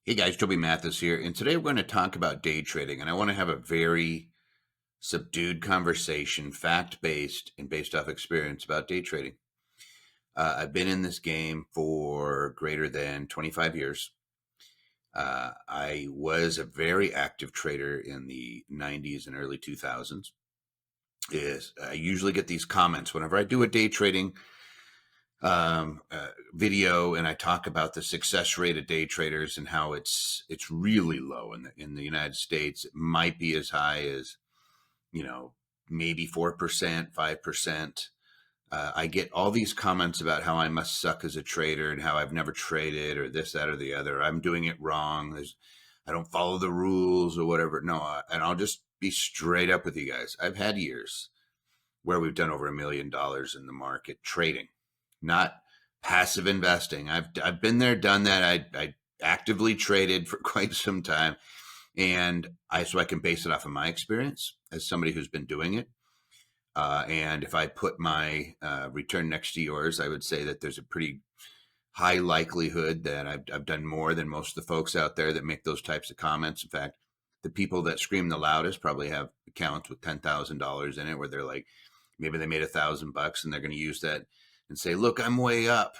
Hey guys, Toby Mathis here, and today we're going to talk about day trading, and I want to have a very subdued conversation, fact-based and based off experience about day trading. I've been in this game for greater than 25 years. I was a very active trader in the 90s and early 2000s. I usually get these comments whenever I do a day trading video, and I talk about the success rate of day traders and how it's really low in the United States. It might be as high as you know maybe 4%, 5%. I get all these comments about how I must suck as a trader and how I've never traded or this, that, or the other. I'm doing it wrong. I don't follow the rules or whatever. No, and I'll just be straight up with you guys. I've had years where we've done over $1 million in the market trading, not passive investing. I've been there, done that. I actively traded for quite some time, and I can base it off of my experience as somebody who's been doing it. And if I put my return next to yours, I would say that there's a pretty high likelihood that I've done more than most of the folks out there that make those types of comments. In fact, the people that scream the loudest probably have accounts with $10,000 in it, where they're like, maybe they made $1,000 and they're going to use that and say, look, I'm way up.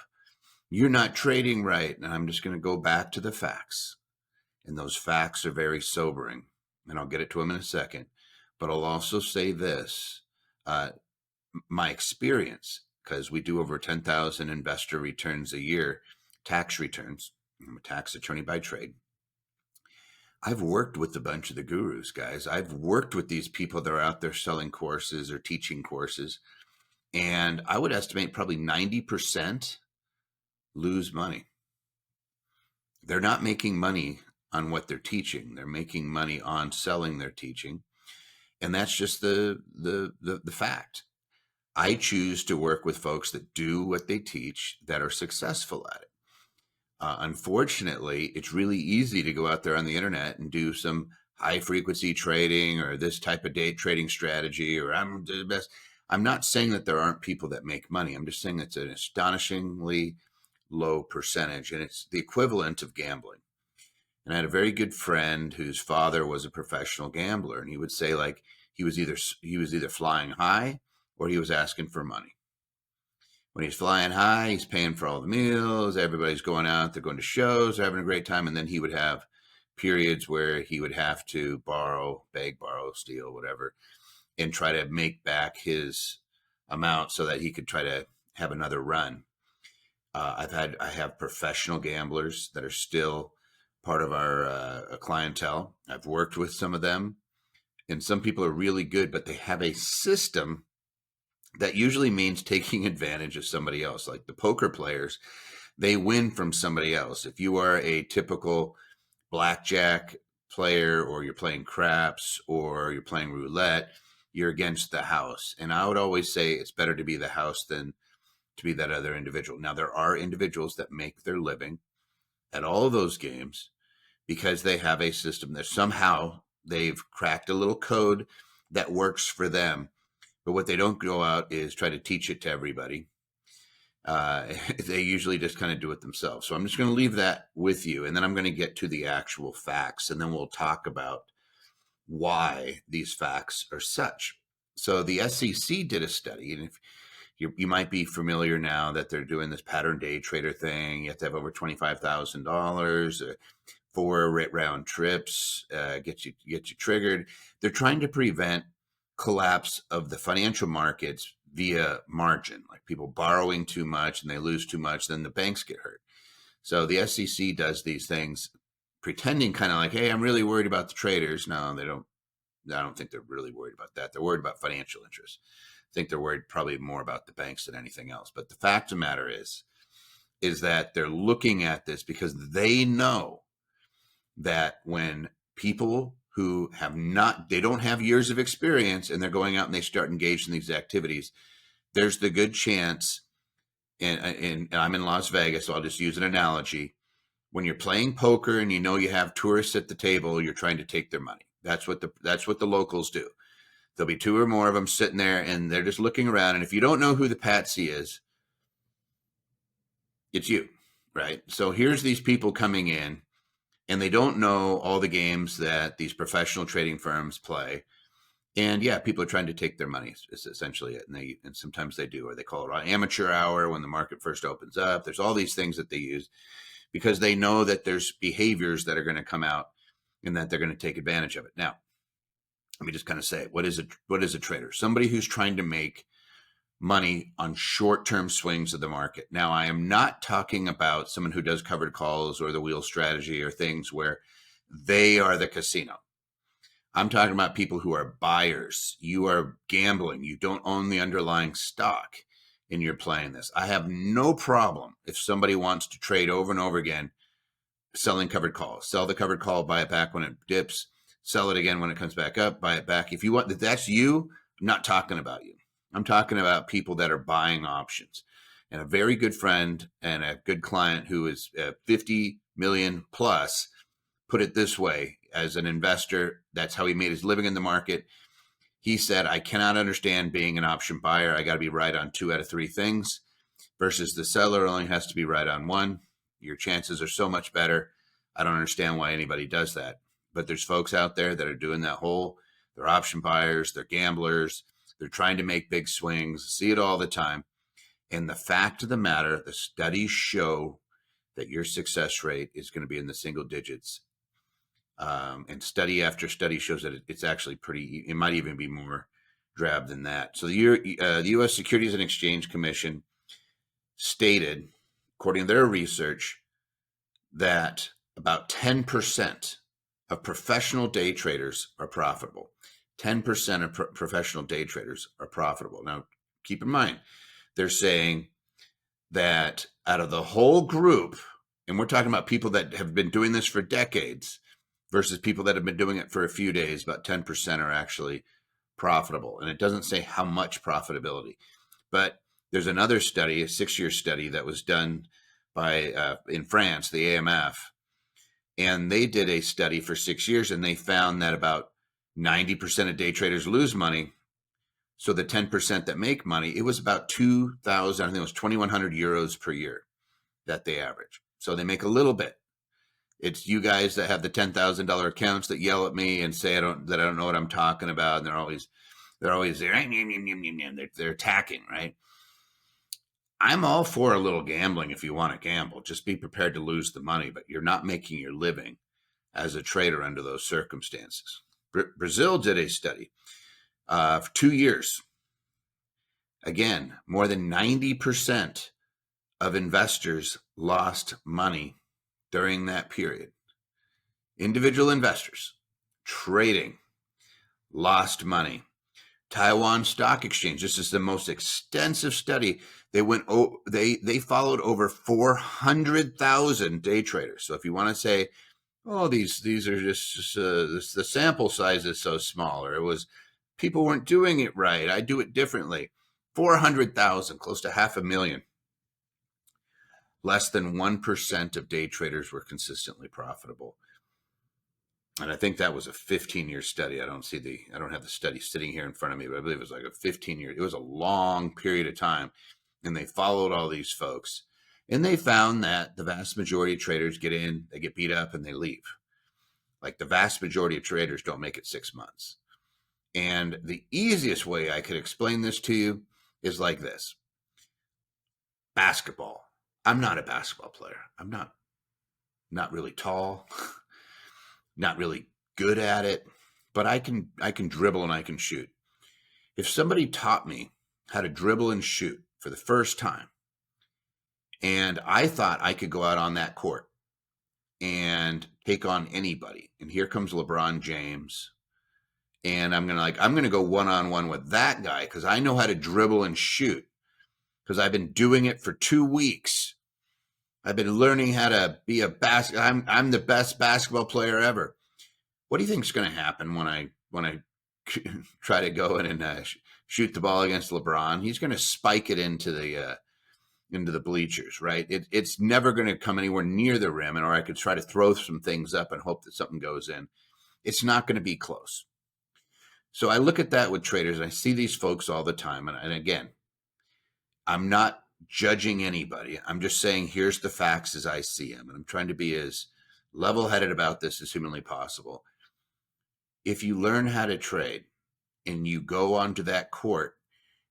You're not trading right. And I'm just going to go back to the facts. And those facts are very sobering. And I'll get it to them in a second. But I'll also say this my experience, because we do over 10,000 investor returns a year, tax returns. I'm a tax attorney by trade. I've worked with a bunch of the gurus, guys. I've worked with these people that are out there selling courses or teaching courses. And I would estimate probably 90% lose money. They're not making money on what they're teaching. They're making money on selling their teaching. And that's just the fact. I choose to work with folks that do what they teach, that are successful at it. Unfortunately, it's really easy to go out there on the internet and do some high frequency trading or this type of day trading strategy, or I'm the best. I'm not saying that there aren't people that make money. I'm just saying it's an astonishingly low percentage, and it's the equivalent of gambling. And I had a very good friend whose father was a professional gambler, and he would say, like, he was either flying high or he was asking for money. When he's flying high, he's paying for all the meals. Everybody's going out. They're going to shows. They're having a great time. And then he would have periods where he would have to beg, borrow, steal, whatever, and try to make back his amount so that he could try to have another run. I have professional gamblers that are still part of our clientele. I've worked with some of them, and some people are really good, but they have a system that usually means taking advantage of somebody else. Like the poker players, they win from somebody else. If you are a typical blackjack player, or you're playing craps, or you're playing roulette, you're against the house. And I would always say it's better to be the house than to be that other individual. Now, there are individuals that make their living at all of those games because they have a system that somehow they've cracked a little code that works for them. But what they don't go out is try to teach it to everybody. They usually just kind of do it themselves. So I'm just going to leave that with you. And then I'm going to get to the actual facts. And then we'll talk about why these facts are such. So the SEC did a study. And if you might be familiar now that they're doing this pattern day trader thing. You have to have over $25,000, 4 round trips, get you triggered. They're trying to prevent collapse of the financial markets via margin, like people borrowing too much and they lose too much, then the banks get hurt. So the SEC does these things pretending kind of like, hey, I'm really worried about the traders. No, they don't. I don't think they're really worried about that. They're worried about financial interests. I think they're worried probably more about the banks than anything else. But the fact of the matter is that they're looking at this because they know that when people who they don't have years of experience and they're going out and they start engaged in these activities, there's the good chance, and I'm in Las Vegas, so I'll just use an analogy. When you're playing poker and you know you have tourists at the table, you're trying to take their money. That's what the locals do. There'll be 2 or more of them sitting there and they're just looking around. And if you don't know who the patsy is, it's you, right? So here's these people coming in. and they don't know all the games that these professional trading firms play. And yeah, people are trying to take their money is essentially it. And sometimes they do, or they call it amateur hour when the market first opens up. There's all these things that they use because they know that there's behaviors that are going to come out and that they're going to take advantage of it. Now, let me just kind of say, what is a trader? Somebody who's trying to make money on short-term swings of the market. Now, I am not talking about someone who does covered calls or the wheel strategy or things where they are the casino. I'm talking about people who are buyers. You are gambling. You don't own the underlying stock and you're playing this. I have no problem if somebody wants to trade over and over again, selling covered calls. Sell the covered call, buy it back when it dips, sell it again when it comes back up, buy it back. If you want, if that's you, I'm not talking about you. I'm talking about people that are buying options. And a very good friend and a good client who is 50 million plus put it this way: as an investor, that's how he made his living in the market. He said, I cannot understand being an option buyer. I got to be right on 2 out of 3 things versus the seller only has to be right on 1. Your chances are so much better. I don't understand why anybody does that. But there's folks out there that are doing that whole, they're option buyers, they're gamblers, they're trying to make big swings, see it all the time. And the fact of the matter, the studies show that your success rate is going to be in the single digits. And study after study shows that it's actually pretty, it might even be more drab than that. So the U.S. Securities and Exchange Commission stated, according to their research, that about 10% of professional day traders are profitable. 10% of professional day traders are profitable. Now, keep in mind, they're saying that out of the whole group, and we're talking about people that have been doing this for decades versus people that have been doing it for a few days, about 10% are actually profitable. And it doesn't say how much profitability. But there's another study, a 6-year study that was done by in France, the AMF, and they did a study for 6 years, and they found that about 90% of day traders lose money. So the 10% that make money, it was about 2,000, I think it was 2,100 euros per year that they average. So they make a little bit. It's you guys that have the $10,000 accounts that yell at me and say I don't know what I'm talking about, and they're always there. They're attacking, right? I'm all for a little gambling if you want to gamble. Just be prepared to lose the money, but you're not making your living as a trader under those circumstances. Brazil did a study for 2 years. Again, more than 90% of investors lost money during that period. Individual investors trading lost money. Taiwan Stock Exchange, this is the most extensive study. They followed over 400,000 day traders. So if you want to say, oh, these are just the sample size is so small, or it was people weren't doing it right, I do it differently. 400,000, close to 500,000. Less than 1% of day traders were consistently profitable. And I think that was a 15-year study. I don't have the study sitting here in front of me, but I believe it was like a 15-year. It was a long period of time. And they followed all these folks. And they found that the vast majority of traders get in, they get beat up, and they leave. Like the vast majority of traders don't make it 6 months. And the easiest way I could explain this to you is like this. Basketball. I'm not a basketball player. I'm not really tall, not really good at it, but I can dribble and I can shoot. If somebody taught me how to dribble and shoot for the first time, and I thought I could go out on that court and take on anybody, and here comes LeBron James, and I'm gonna go one-on-one with that guy because I know how to dribble and shoot because I've been doing it for 2 weeks. I've been learning how to be I'm the best basketball player ever. What do you think is going to happen when I try to go in and shoot the ball against LeBron? He's going to spike it into the bleachers, right? It's never going to come anywhere near the rim, or I could try to throw some things up and hope that something goes in. It's not going to be close. So I look at that with traders, and I see these folks all the time. And again, I'm not judging anybody. I'm just saying, here's the facts as I see them. And I'm trying to be as level-headed about this as humanly possible. If you learn how to trade and you go onto that court,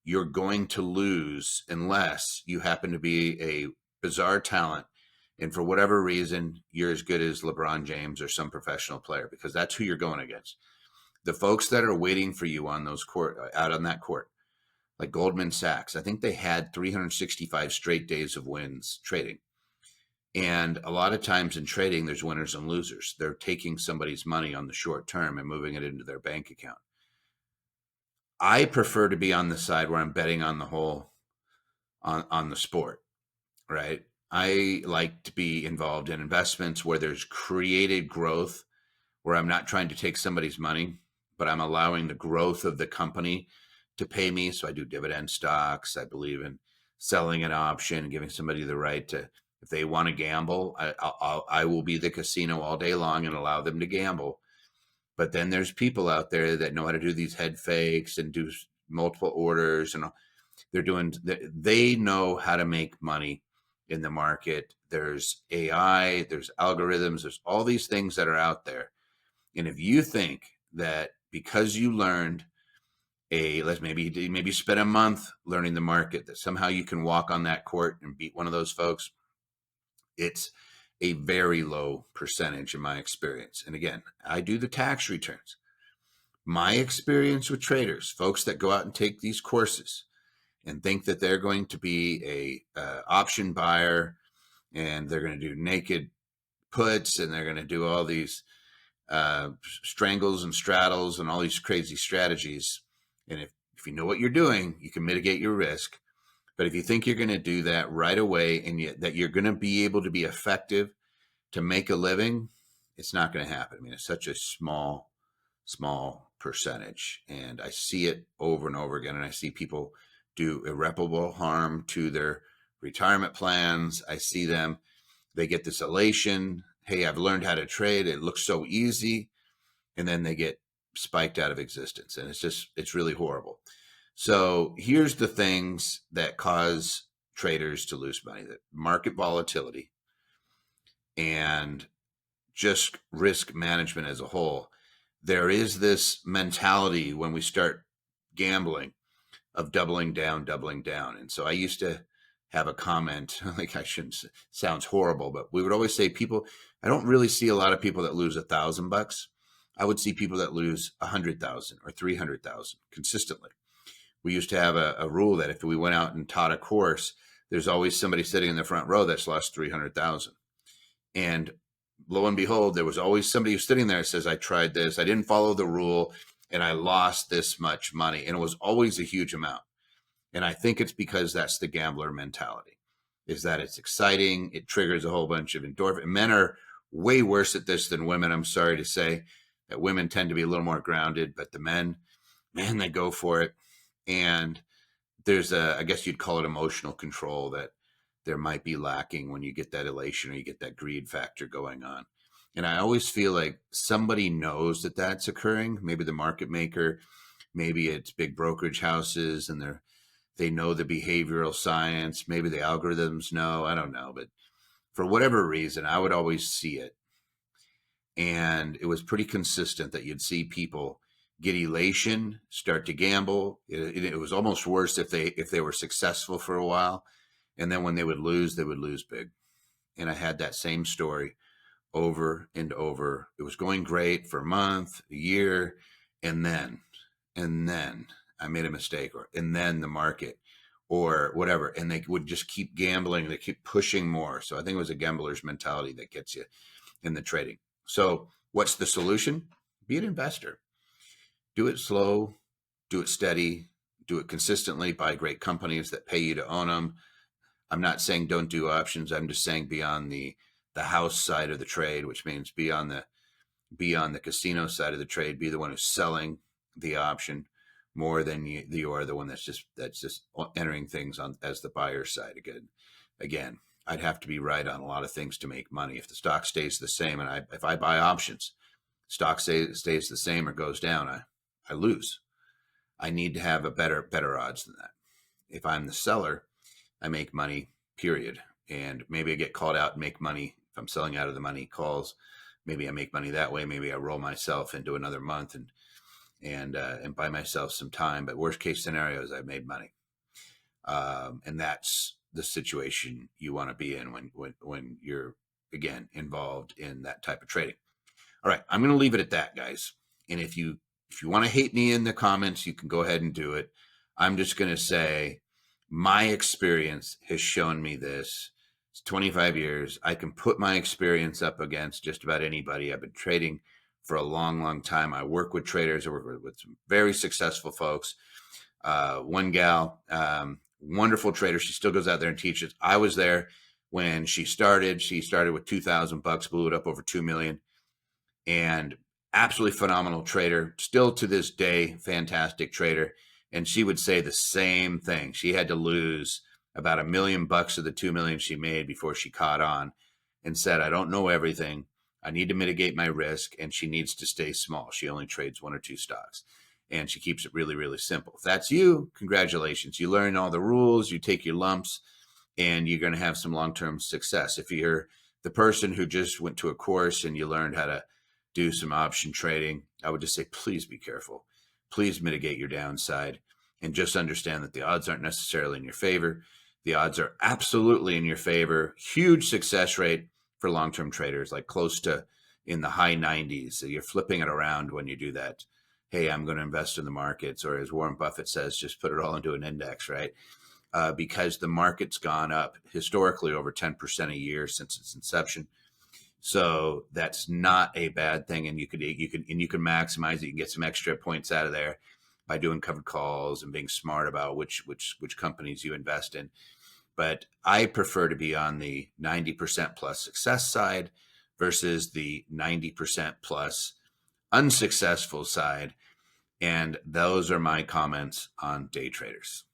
you're going to lose unless you happen to be a bizarre talent. And for whatever reason, you're as good as LeBron James or some professional player, because that's who you're going against. The folks that are waiting for you on those court, out on that court, like Goldman Sachs, I think they had 365 straight days of wins trading. And a lot of times in trading, there's winners and losers. They're taking somebody's money on the short term and moving it into their bank account. I prefer to be on the side where I'm betting on the whole, on the sport, right? I like to be involved in investments where there's created growth, where I'm not trying to take somebody's money, but I'm allowing the growth of the company to pay me. So I do dividend stocks. I believe in selling an option, giving somebody the right to, if they want to gamble, I will be the casino all day long and allow them to gamble. But then there's people out there that know how to do these head fakes and do multiple orders, and they know how to make money in the market. There's AI, there's algorithms, there's all these things that are out there. And if you think that because you learned let's maybe spend a month learning the market, that somehow you can walk on that court and beat one of those folks, it's a very low percentage in my experience. And again, I do the tax returns. My experience with traders, folks that go out and take these courses and think that they're going to be a option buyer, and they're going to do naked puts, and they're going to do all these strangles and straddles and all these crazy strategies. And if you know what you're doing, you can mitigate your risk. But if you think you're going to do that right away, and that you're going to be able to be effective to make a living, it's not going to happen. I mean, it's such a small percentage. And I see it over and over again. And I see people do irreparable harm to their retirement plans. I see them, they get this elation. Hey, I've learned how to trade. It looks so easy. And then they get spiked out of existence. And it's really horrible. So here's the things that cause traders to lose money: the market volatility and just risk management as a whole. There is this mentality when we start gambling of doubling down. And so I used to have a comment, like, I shouldn't, sounds horrible, but we would always say, I don't really see a lot of people that lose $1,000. I would see people that lose 100,000 or 300,000 consistently. We used to have a rule that if we went out and taught a course, there's always somebody sitting in the front row that's lost 300,000. And lo and behold, there was always somebody who's sitting there that says, I tried this, I didn't follow the rule, and I lost this much money. And it was always a huge amount. And I think it's because that's the gambler mentality, is that it's exciting. It triggers a whole bunch of endorphin. Men are way worse at this than women. I'm sorry to say that women tend to be a little more grounded, but the men, man, they go for it. And there's I guess you'd call it emotional control that there might be lacking when you get that elation or you get that greed factor going on. And I always feel like somebody knows that that's occurring. Maybe the market maker, maybe it's big brokerage houses, and they know the behavioral science. Maybe the algorithms know, I don't know. But for whatever reason, I would always see it. And it was pretty consistent that you'd see people get elation, start to gamble. It was almost worse if they were successful for a while. And then when they would lose big. And I had that same story over and over. It was going great for a month, a year, and then I made a mistake, and then the market or whatever. And they would just keep gambling. They keep pushing more. So I think it was a gambler's mentality that gets you in the trading. So what's the solution? Be an investor. Do it slow, do it steady, do it consistently, buy great companies that pay you to own them. I'm not saying don't do options. I'm just saying be on the house side of the trade, which means be on the casino side of the trade. Be the one who's selling the option more than you are the one that's just entering things on as the buyer side. Again, I'd have to be right on a lot of things to make money. If the stock stays the same, and if I buy options, stock stays the same or goes down, I lose. I need to have a better odds than that. If I'm the seller, I make money, period. And maybe I get called out and make money if I'm selling out of the money calls, maybe I make money that way. Maybe I roll myself into another month and buy myself some time. But worst case scenario is I've made money. And that's the situation you want to be in when you're, again, involved in that type of trading. All right, I'm going to leave it at that, guys. And if you want to hate me in the comments, you can go ahead and do it. I'm just going to say my experience has shown me this. It's 25 years. I can put my experience up against just about anybody. I've been trading for a long, long time. I work with traders. I work with some very successful folks. One gal, wonderful trader. She still goes out there and teaches. I was there when she started. She started with $2,000, blew it up over 2 million, and absolutely phenomenal trader. Still to this day, fantastic trader. And she would say the same thing. She had to lose about $1 million of the 2 million she made before she caught on, and said, I don't know everything. I need to mitigate my risk, and she needs to stay small. She only trades 1 or 2 stocks, and she keeps it really, really simple. If that's you, congratulations. You learn all the rules, you take your lumps, and you're going to have some long-term success. If you're the person who just went to a course and you learned how to do some option trading, I would just say, please be careful. Please mitigate your downside, and just understand that the odds aren't necessarily in your favor. The odds are absolutely in your favor. Huge success rate for long-term traders, like close to in the high 90s. So you're flipping it around when you do that. Hey, I'm going to invest in the markets, or as Warren Buffett says, just put it all into an index, right? Because the market's gone up historically over 10% a year since its inception. So that's not a bad thing, and you can maximize it. You can get some extra points out of there by doing covered calls and being smart about which companies you invest in. But I prefer to be on the 90% plus success side versus the 90% plus unsuccessful side. And those are my comments on day traders.